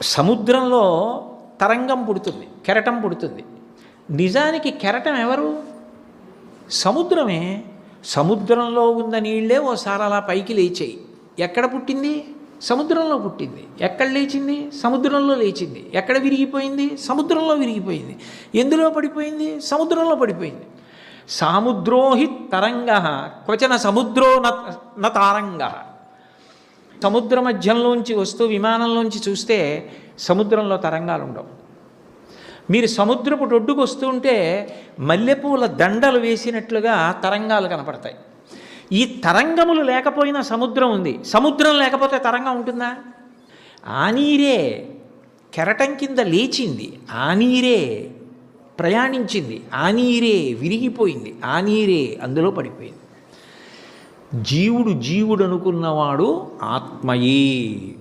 సముద్రంలో తరంగం పుడుతుంది, కెరటం పుడుతుంది. నిజానికి కెరటం ఎవరు? సముద్రమే. సముద్రంలో ఉన్న నీళ్లే ఓసారి అలా పైకి లేచాయి. ఎక్కడ పుట్టింది? సముద్రంలో పుట్టింది. ఎక్కడ లేచింది? సముద్రంలో లేచింది. ఎక్కడ విరిగిపోయింది? సముద్రంలో విరిగిపోయింది. ఎందులో పడిపోయింది? సముద్రంలో పడిపోయింది. సాముద్రోహి తరంగ క్వచన సముద్రో న తారంగ. సముద్ర మధ్యంలోంచి వస్తూ విమానంలోంచి చూస్తే సముద్రంలో తరంగాలు ఉండవు. మీరు సముద్రపు ఒడ్డుకు వస్తూ ఉంటే మల్లెపూల దండలు వేసినట్లుగా తరంగాలు కనపడతాయి. ఈ తరంగములు లేకపోయినా సముద్రం ఉంది. సముద్రం లేకపోతే తరంగం ఉంటుందా? ఆ నీరే కెరటం కింద లేచింది, ఆ నీరే ప్రయాణించింది, ఆ నీరే విరిగిపోయింది, ఆ నీరే అందులో పడిపోయింది. జీవుడు జీవుడు అనుకున్నవాడు ఆత్మయే.